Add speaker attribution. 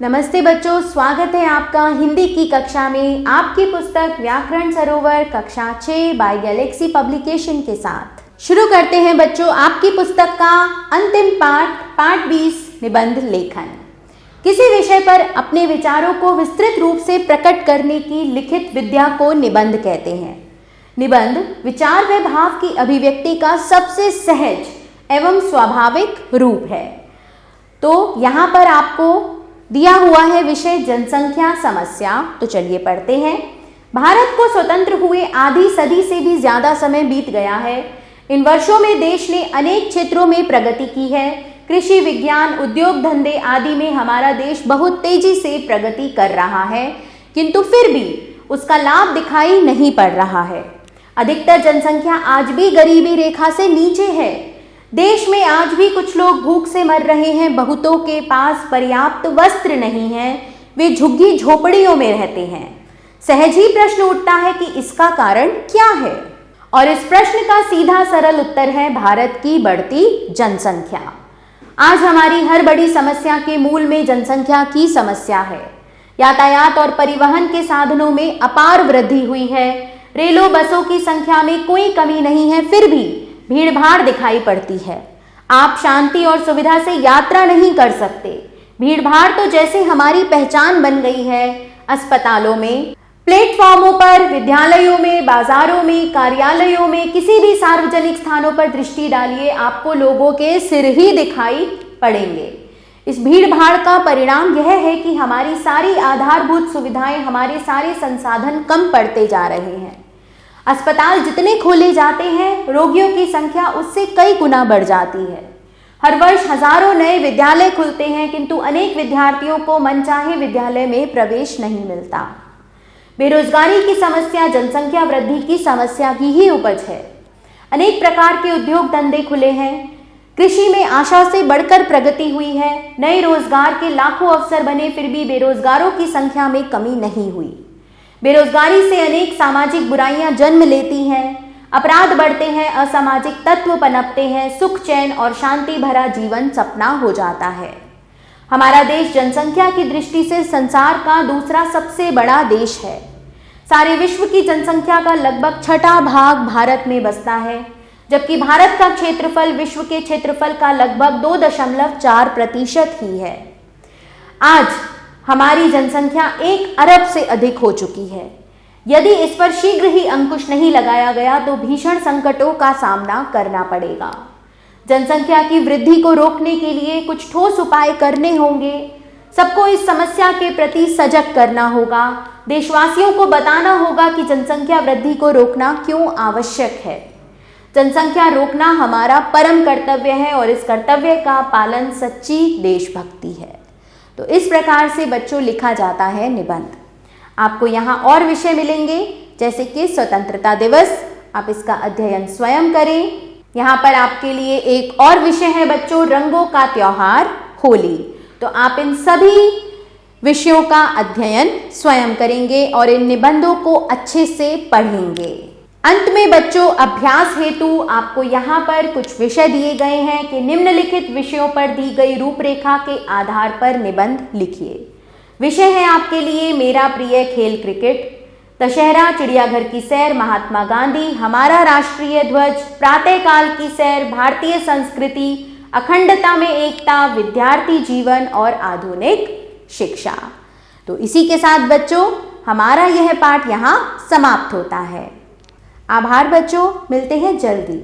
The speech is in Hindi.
Speaker 1: नमस्ते बच्चों, स्वागत है आपका हिंदी की कक्षा में आपकी पुस्तक व्याकरण सरोवर कक्षा 6 बाय गैलेक्सी पब्लिकेशन के साथ। शुरू करते हैं बच्चों आपकी पुस्तक का अंतिम पाठ 20 निबंध लेखन। किसी विषय पर अपने विचारों को विस्तृत रूप से प्रकट करने की लिखित विद्या को निबंध कहते हैं। निबंध विचार व भाव की अभिव्यक्ति का सबसे सहज एवं स्वाभाविक रूप है। तो यहाँ पर आपको दिया हुआ है विषय जनसंख्या समस्या। तो चलिए पढ़ते हैं। भारत को स्वतंत्र हुए आधी सदी से भी ज्यादा समय बीत गया है। इन वर्षों में देश ने अनेक क्षेत्रों में प्रगति की है। कृषि, विज्ञान, उद्योग धंधे आदि में हमारा देश बहुत तेजी से प्रगति कर रहा है, किंतु फिर भी उसका लाभ दिखाई नहीं पड़ रहा है। अधिकतर जनसंख्या आज भी गरीबी रेखा से नीचे है। देश में आज भी कुछ लोग भूख से मर रहे हैं। बहुतों के पास पर्याप्त वस्त्र नहीं है, वे झुग्गी झोपड़ियों में रहते हैं। सहज ही प्रश्न उठता है कि इसका कारण क्या है, और इस प्रश्न का सीधा सरल उत्तर है भारत की बढ़ती जनसंख्या। आज हमारी हर बड़ी समस्या के मूल में जनसंख्या की समस्या है। यातायात और परिवहन के साधनों में अपार वृद्धि हुई है। रेलों बसों की संख्या में कोई कमी नहीं है, फिर भी भीड़ भाड़ दिखाई पड़ती है। आप शांति और सुविधा से यात्रा नहीं कर सकते। भीड़ भाड़ तो जैसे हमारी पहचान बन गई है। अस्पतालों में, प्लेटफॉर्मों पर, विद्यालयों में, बाजारों में, कार्यालयों में, किसी भी सार्वजनिक स्थानों पर दृष्टि डालिए, आपको लोगों के सिर ही दिखाई पड़ेंगे। इस भीड़ भाड़ का परिणाम यह है कि हमारी सारी आधारभूत सुविधाएं, हमारे सारे संसाधन कम पड़ते जा रहे हैं। अस्पताल जितने खोले जाते हैं, रोगियों की संख्या उससे कई गुना बढ़ जाती है। हर वर्ष हजारों नए विद्यालय खुलते हैं, किंतु अनेक विद्यार्थियों को मनचाहे विद्यालय में प्रवेश नहीं मिलता। बेरोजगारी की समस्या जनसंख्या वृद्धि की समस्या की ही उपज है। अनेक प्रकार के उद्योग धंधे खुले हैं। कृषि में आशा से बढ़कर प्रगति हुई है। नए रोजगार के लाखों अवसर बने, फिर भी बेरोजगारों की संख्या में कमी नहीं हुई। बेरोजगारी से अनेक सामाजिक बुराइयां जन्म लेती हैं, अपराध बढ़ते हैं, असामाजिक तत्व पनपते हैं, सुख चैन और शांति भरा जीवन सपना हो जाता है। हमारा देश जनसंख्या की दृष्टि से संसार का दूसरा सबसे बड़ा देश है। सारे विश्व की जनसंख्या का लगभग छठा भाग भारत में बसता है, जबकि भारत का क्षेत्रफल विश्व के क्षेत्रफल का लगभग 2.4% ही है। आज हमारी जनसंख्या 1 अरब से अधिक हो चुकी है। यदि इस पर शीघ्र ही अंकुश नहीं लगाया गया तो भीषण संकटों का सामना करना पड़ेगा। जनसंख्या की वृद्धि को रोकने के लिए कुछ ठोस उपाय करने होंगे। सबको इस समस्या के प्रति सजग करना होगा। देशवासियों को बताना होगा कि जनसंख्या वृद्धि को रोकना क्यों आवश्यक है। जनसंख्या रोकना हमारा परम कर्तव्य है और इस कर्तव्य का पालन सच्ची देशभक्ति है। तो इस प्रकार से बच्चों लिखा जाता है निबंध। आपको यहाँ और विषय मिलेंगे, जैसे कि स्वतंत्रता दिवस। आप इसका अध्ययन स्वयं करें। यहाँ पर आपके लिए एक और विषय है बच्चों, रंगों का त्योहार होली। तो आप इन सभी विषयों का अध्ययन स्वयं करेंगे और इन निबंधों को अच्छे से पढ़ेंगे। अंत में बच्चों अभ्यास हेतु आपको यहाँ पर कुछ विषय दिए गए हैं कि निम्नलिखित विषयों पर दी गई रूपरेखा के आधार पर निबंध लिखिए। विषय है आपके लिए मेरा प्रिय खेल क्रिकेट, दशहरा, चिड़ियाघर की सैर, महात्मा गांधी, हमारा राष्ट्रीय ध्वज, प्रातःकाल की सैर, भारतीय संस्कृति, अखंडता में एकता, विद्यार्थी जीवन और आधुनिक शिक्षा। तो इसी के साथ बच्चों हमारा यह पाठ यहाँ समाप्त होता है। आभार बच्चों, मिलते हैं जल्दी।